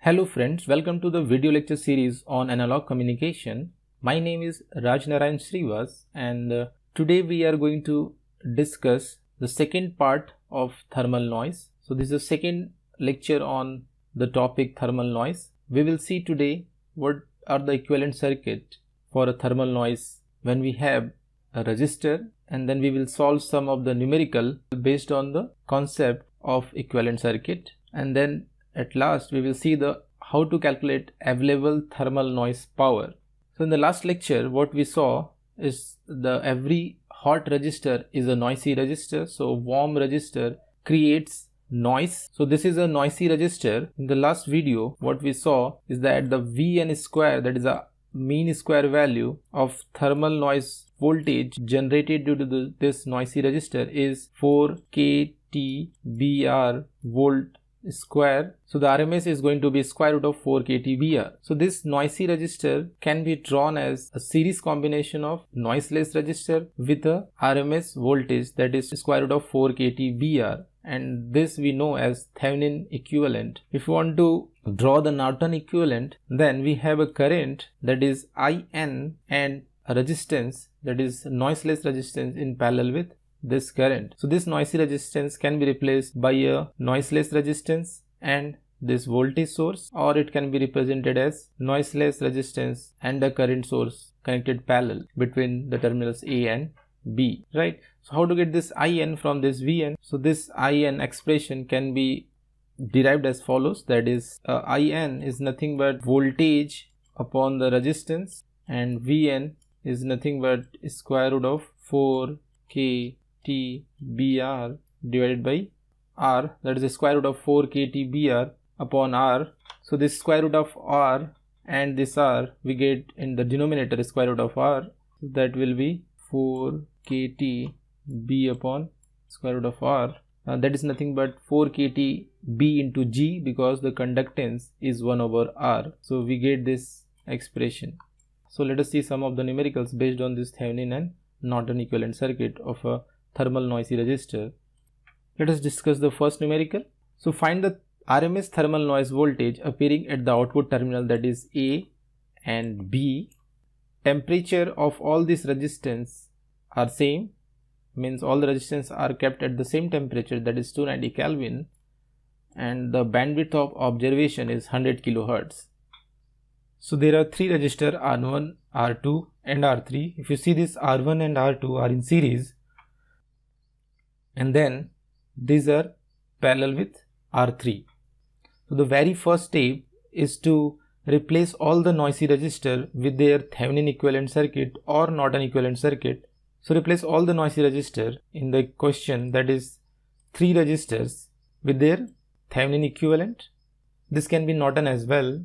Hello friends, welcome to the video lecture series on analog communication. My name is Rajnarayan Srivas and today we are going to discuss the second part of thermal noise. So this is the second lecture on the topic thermal noise. We will see today what are the equivalent circuit for a thermal noise when we have a resistor, and then we will solve some of the numerical based on the concept of equivalent circuit, and then at last we will see the how to calculate available thermal noise power. So in the last lecture what we saw is the every hot resistor is a noisy resistor, so warm resistor creates noise. So this is a noisy resistor. In the last video what we saw is that the Vn square, that is a mean square value of thermal noise voltage generated due to this noisy resistor is 4 kTbr volt square. So the RMS is going to be square root of 4 kTbr. So this noisy resistor can be drawn as a series combination of noiseless resistor with a RMS voltage that is square root of 4 kTbr, and this we know as Thevenin equivalent. If you want to draw the Norton equivalent, then we have a current that is IN and a resistance that is noiseless resistance in parallel with this current. So this noisy resistance can be replaced by a noiseless resistance and this voltage source, or it can be represented as noiseless resistance and a current source connected parallel between the terminals A and B, right? So how to get this IN from this Vn? So this IN expression can be derived as follows, that is IN is nothing but voltage upon the resistance, and Vn is nothing but square root of 4 kTbr divided by R, that is the square root of 4 kTbr upon R. So this square root of R and this R we get in the denominator square root of R, that will be 4 kTb upon square root of R. That is nothing but 4 kTb into G, because the conductance is 1 over R. So we get this expression. So let us see some of the numericals based on this Thevenin and Norton equivalent circuit of a thermal noisy resistor. Let us discuss the first numerical. So find the RMS thermal noise voltage appearing at the output terminal, that is A and B. Temperature of all these resistance are same, means all the resistance are kept at the same temperature, that is 290 Kelvin, and the bandwidth of observation is 100 kilohertz. So there are three resistors R1, R2 and R3. If you see this, R1 and R2 are in series, and then these are parallel with R3. So the very first step is to replace all the noisy resistor with their Thevenin equivalent circuit or Norton equivalent circuit. So replace all the noisy resistor in the question, that is three resistors, with their Thevenin equivalent. This can be Norton as well.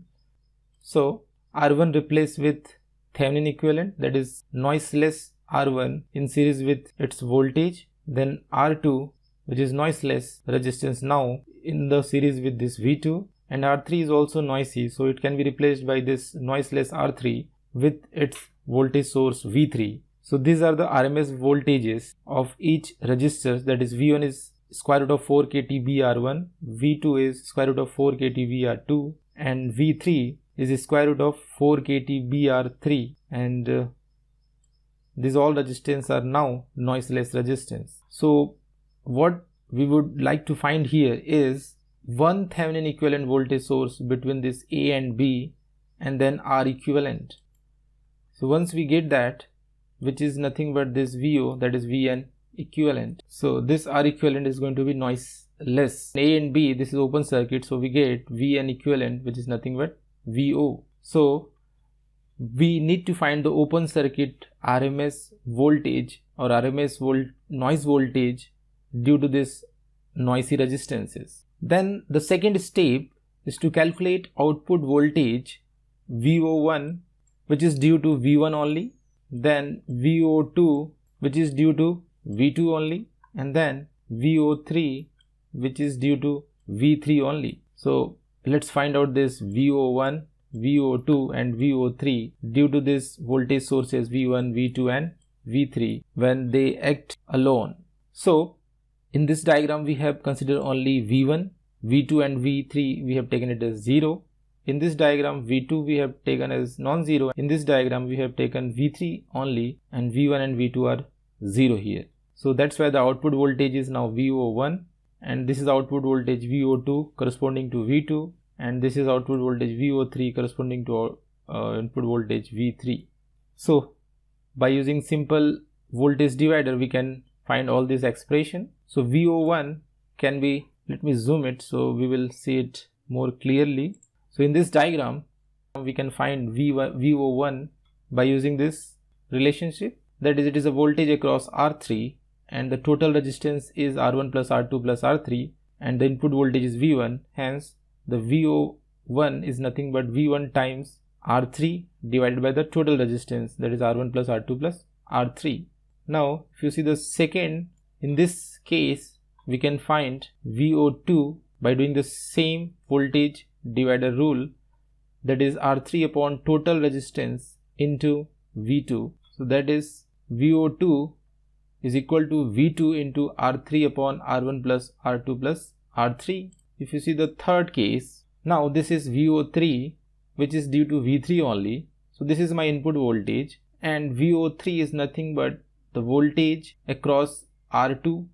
So R1 replace with Thevenin equivalent, that is noiseless R1 in series with its voltage, then R2 which is noiseless resistance now in the series with this V2, and R3 is also noisy, so it can be replaced by this noiseless R3 with its voltage source V3. So these are the RMS voltages of each resistor, that is V1 is square root of 4 kTbr1, V2 is square root of 4 kTbr2, and V3 is square root of 4 kTbr3, and these all resistance are now noiseless resistance. So what we would like to find here is one Thevenin equivalent voltage source between this A and B, and then R equivalent. So once we get that, which is nothing but this VO, that is Vn equivalent, so this R equivalent is going to be noiseless. A and B, this is open circuit, so we get Vn equivalent, which is nothing but VO. So we need to find the open circuit RMS voltage or RMS noise voltage due to this noisy resistances. Then the second step is to calculate output voltage VO1, which is due to V1 only, then VO2 which is due to V2 only, and then VO3 which is due to V3 only. So let's find out this VO1, VO2 and VO3 due to this voltage sources V1, V2 and V3 when they act alone. So in this diagram we have considered only V1, V2 and V3 we have taken it as 0, in this diagram V2 we have taken as non-zero. In this diagram we have taken V3 only, and V1 and V2 are 0 here. So that's why the output voltage is now VO1, and this is output voltage VO2 corresponding to V2, and this is output voltage VO3 corresponding to input voltage V3. So by using simple voltage divider we can find all this expression. So VO1 can be, let me zoom it so we will see it more clearly. So in this diagram we can find VO1 by using this relationship, that is, it is a voltage across R3 and the total resistance is R1 plus R2 plus R3, and the input voltage is V1. Hence the VO1 is nothing but V1 times R3 divided by the total resistance, that is R1 plus R2 plus R3. Now if you see the second, in this case we can find VO2 by doing the same voltage divider rule, that is R3 upon total resistance into V2. So that is VO2 is equal to V2 into R3 upon R1 plus R2 plus R3. If you see the third case, now this is VO3 which is due to V3 only. So this is my input voltage, and VO3 is nothing but the voltage across R2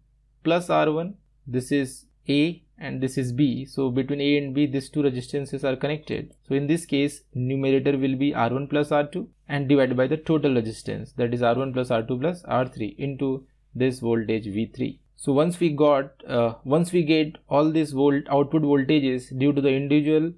plus R1. This is A and this is B. So between A and B these two resistances are connected. So in this case numerator will be R1 plus R2 and divided by the total resistance, that is R1 plus R2 plus R3 into this voltage V3. So once we get all these output voltages due to the individual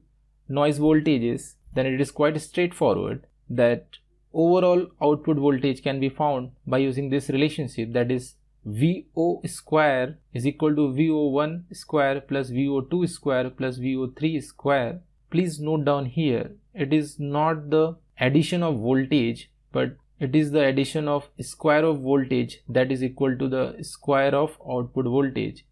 noise voltages, then it is quite straightforward that overall output voltage can be found by using this relationship, that is VO square is equal to VO1 square plus VO2 square plus VO3 square. Please note down here, it is not the addition of voltage, but it is the addition of square of voltage that is equal to the square of output voltage,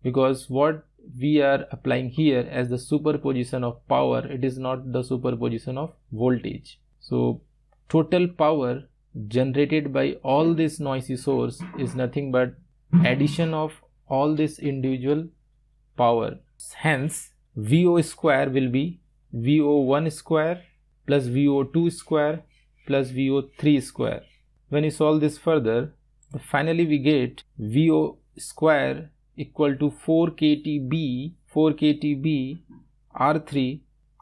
because what we are applying here as the superposition of power, it is not the superposition of voltage. So total power generated by all this noisy source is nothing but addition of all this individual power. Hence VO square will be VO1 square plus VO2 square plus VO3 square. When you solve this further, finally we get VO square equal to 4 kTB R3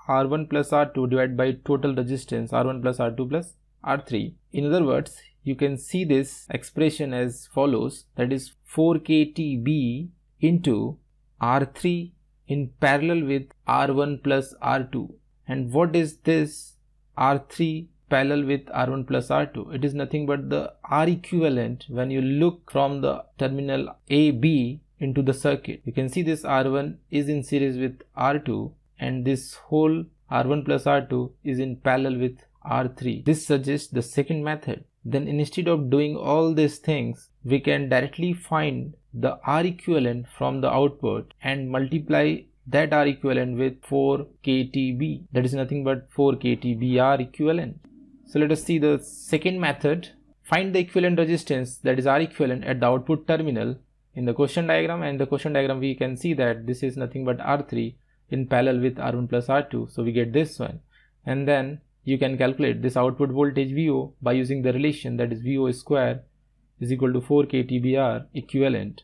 R1 plus R2 divided by total resistance R1 plus R2 plus R3. In other words, you can see this expression as follows, that is 4 kTB into R3 in parallel with R1 plus R2. And what is this R3 parallel with R1 plus R2? It is nothing but the R equivalent. When you look from the terminal AB into the circuit, you can see this R1 is in series with R2 and this whole R1 plus R2 is in parallel with R3. This suggests the second method. Then instead of doing all these things, we can directly find the R equivalent from the output and multiply that R equivalent with 4 kTB. That is nothing but 4 kTB R equivalent. So let us see the second method. Find the equivalent resistance, that is R equivalent, at the output terminal in the question diagram. And in the question diagram we can see that this is nothing but R3 in parallel with R1 plus R2. So we get this one. And then you can calculate this output voltage VO by using the relation, that is VO square is equal to 4 kTBR equivalent.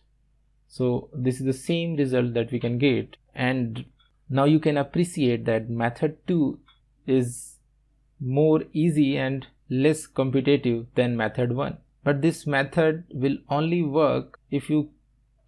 So this is the same result that we can get. And now you can appreciate that method 2 is more easy and less competitive than method 1. But this method will only work if you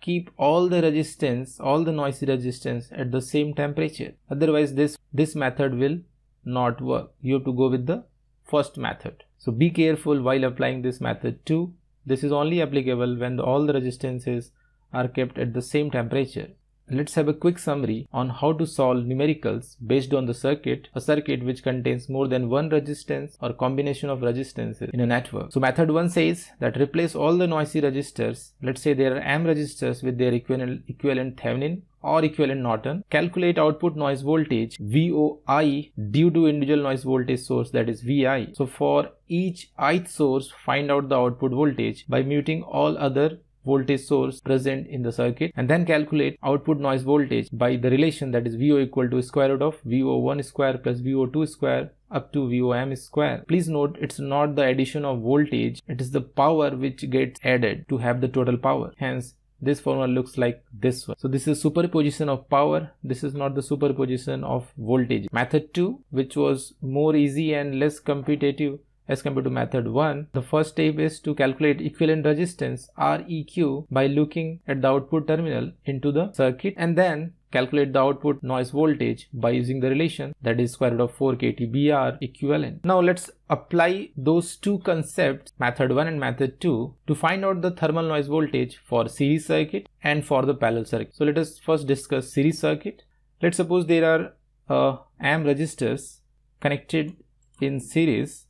keep all the resistance, all the noisy resistance at the same temperature. Otherwise this method will not work. You have to go with the first method. So be careful while applying this method 2. This is only applicable when all the resistances are kept at the same temperature. Let's have a quick summary on how to solve numericals based on the circuit, a circuit which contains more than one resistance or combination of resistances in a network. So method 1 says that replace all the noisy resistors. Let's say there are M resistors with their equivalent Thevenin or equivalent Norton. Calculate output noise voltage VOI due to individual noise voltage source, that is VI. So for each ith source, find out the output voltage by muting all other voltage source present in the circuit, and then calculate output noise voltage by the relation, that is VO equal to square root of VO1 square plus VO2 square up to VOM square. Please note, it's not the addition of voltage, it is the power which gets added to have the total power. Hence this formula looks like this one. So this is superposition of power, this is not the superposition of voltage. Method 2, which was more easy and less competitive as compared to method 1, the first step is to calculate equivalent resistance Req by looking at the output terminal into the circuit, and then calculate the output noise voltage by using the relation, that is square root of 4 kT BR equivalent. Now let's apply those two concepts, method 1 and method 2, to find out the thermal noise voltage for series circuit and for the parallel circuit. So let us first discuss series circuit. Let's suppose there are amp resistors connected in series.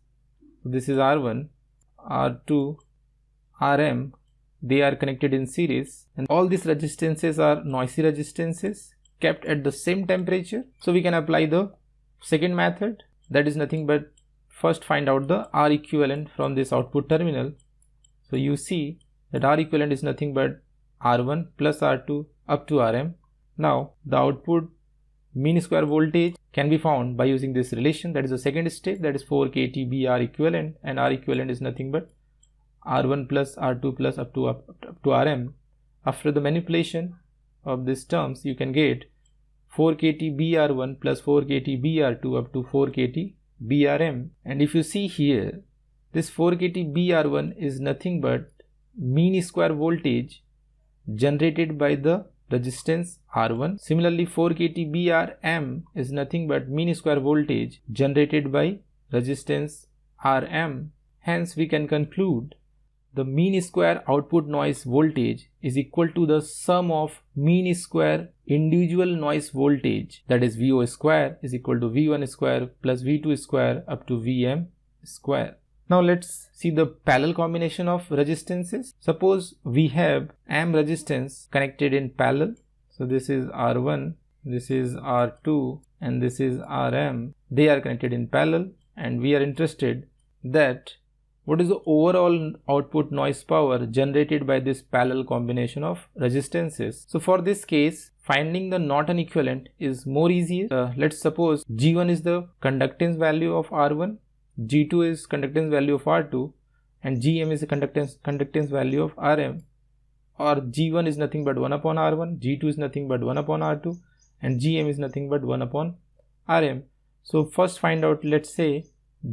This is R1, R2, Rm. They are connected in series, and all these resistances are noisy resistances kept at the same temperature. So we can apply the second method, that is nothing but first find out the R equivalent from this output terminal. So you see that R equivalent is nothing but R1 plus R2 up to Rm. Now the output mean square voltage can be found by using this relation, that is the second step, that is 4 kT BR equivalent, and R equivalent is nothing but R1 plus R2 plus up to Rm. After the manipulation of these terms, you can get 4 kT BR1 plus 4 kT BR2 up to 4 kT BRm. And if you see here, this 4 kT BR1 is nothing but mean square voltage generated by the resistance R1. Similarly, 4 kT Brm is nothing but mean square voltage generated by resistance Rm. Hence we can conclude the mean square output noise voltage is equal to the sum of mean square individual noise voltage, that is VO square is equal to V1 square plus V2 square up to Vm square. Now let's see the parallel combination of resistances. Suppose we have amp resistance connected in parallel. So this is R1, this is R2 and this is Rm. They are connected in parallel, and we are interested that what is the overall output noise power generated by this parallel combination of resistances. So for this case, finding the Norton equivalent is more easier. Let's suppose G1 is the conductance value of R1, G2 is conductance value of R2, and Gm is the conductance value of Rm. Or G1 is nothing but 1 upon R1, G2 is nothing but 1 upon R2, and Gm is nothing but 1 upon Rm. So first find out, let's say,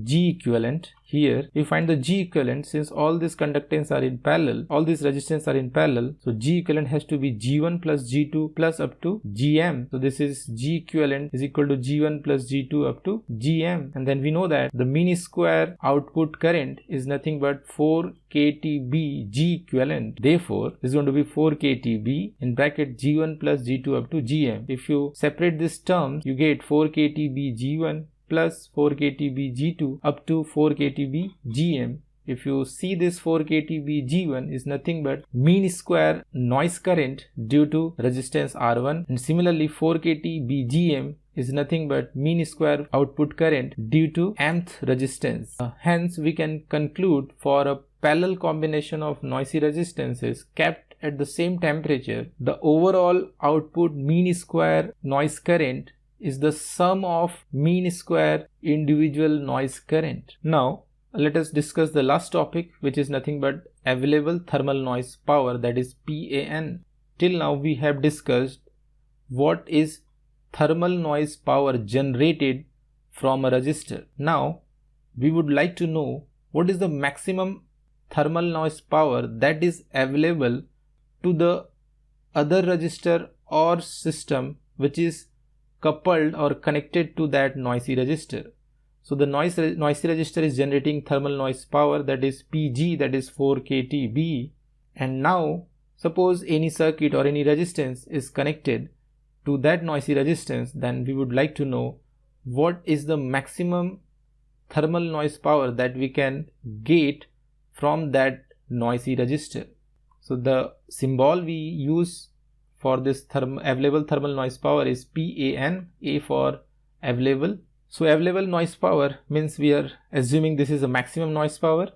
G equivalent. Here we find the G equivalent, since all these conductance are in parallel, all these resistance are in parallel, so G equivalent has to be G1 plus G2 plus up to Gm. So this is G equivalent is equal to G1 plus G2 up to Gm, and then we know that the mean square output current is nothing but 4 kTb G equivalent. Therefore this is going to be 4 kTb in bracket G1 plus G2 up to Gm. If you separate this term, you get 4 kTb G1 plus 4 kTb G2 up to 4 kTb Gm. If you see this 4 kTb G1 is nothing but mean square noise current due to resistance R1, and similarly 4 kTb Gm is nothing but mean square output current due to amp resistance. Hence we can conclude, for a parallel combination of noisy resistances kept at the same temperature, the overall output mean square noise current is the sum of mean square individual noise current. Now let us discuss the last topic, which is nothing but available thermal noise power, that is PAN. Till now we have discussed what is thermal noise power generated from a resistor. Now we would like to know what is the maximum thermal noise power that is available to the other resistor or system which is coupled or connected to that noisy resistor. So the noisy resistor is generating thermal noise power, that is Pg, that is 4 kTb. And now suppose any circuit or any resistance is connected to that noisy resistance, then we would like to know what is the maximum thermal noise power that we can get from that noisy resistor. So the symbol we use for this available thermal noise power is PAN, A for available. So available noise power means we are assuming this is a maximum noise power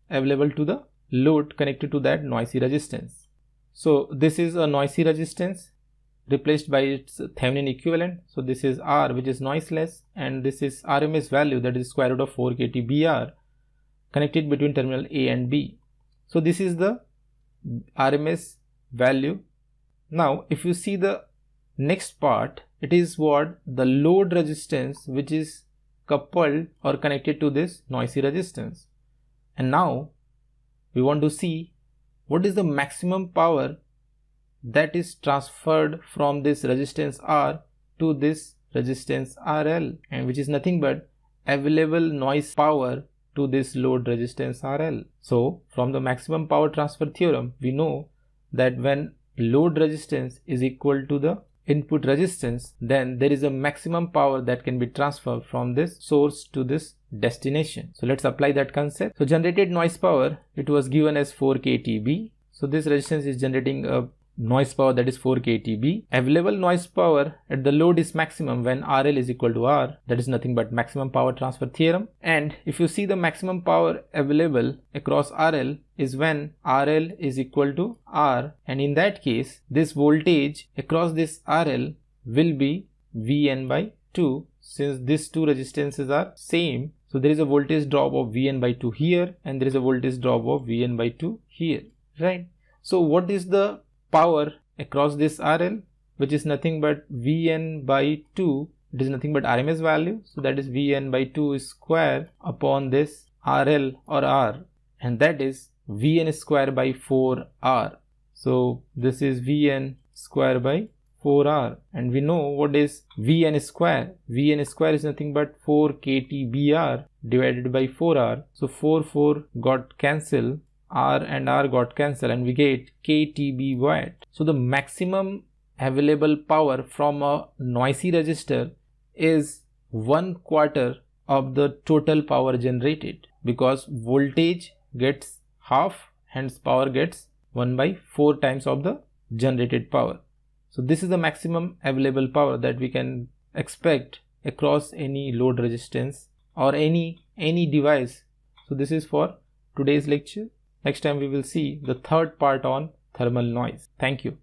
available to the load connected to that noisy resistance. So this is a noisy resistance replaced by its Thevenin equivalent. So this is R, which is noiseless, and this is RMS value, that is square root of 4 kT BR, connected between terminal A and B. So this is the RMS value. Now if you see the next part, it is what the load resistance which is coupled or connected to this noisy resistance. And now we want to see what is the maximum power that is transferred from this resistance R to this resistance RL, and which is nothing but available noise power to this load resistance RL. So from the maximum power transfer theorem, we know that when load resistance is equal to the input resistance, then there is a maximum power that can be transferred from this source to this destination. So let's apply that concept. So generated noise power, it was given as 4 kTb. So this resistance is generating a noise power that is 4 kTb. Available noise power at the load is maximum when RL is equal to R. That is nothing but maximum power transfer theorem. And if you see the maximum power available across RL is when RL is equal to R, and in that case this voltage across this RL will be Vn by 2, since these two resistances are same. So there is a voltage drop of Vn by 2 here, and there is a voltage drop of Vn by 2 here, right? So what is the power across this RL, which is nothing but Vn by 2, it is nothing but RMS value, so that is Vn by 2 square upon this RL or R, and that is Vn square by 4R. So this is Vn square by 4R, and we know what is Vn square. Vn square is nothing but 4 kTbr divided by 4R. So 4 got cancelled, R and R got cancelled, and we get kTb watt. So the maximum available power from a noisy resistor is 1/4 of the total power generated, because voltage gets half, hence power gets 1/4 times of the generated power. So this is the maximum available power that we can expect across any load resistance or any device. So this is for today's lecture. Next time we will see the third part on thermal noise. Thank you.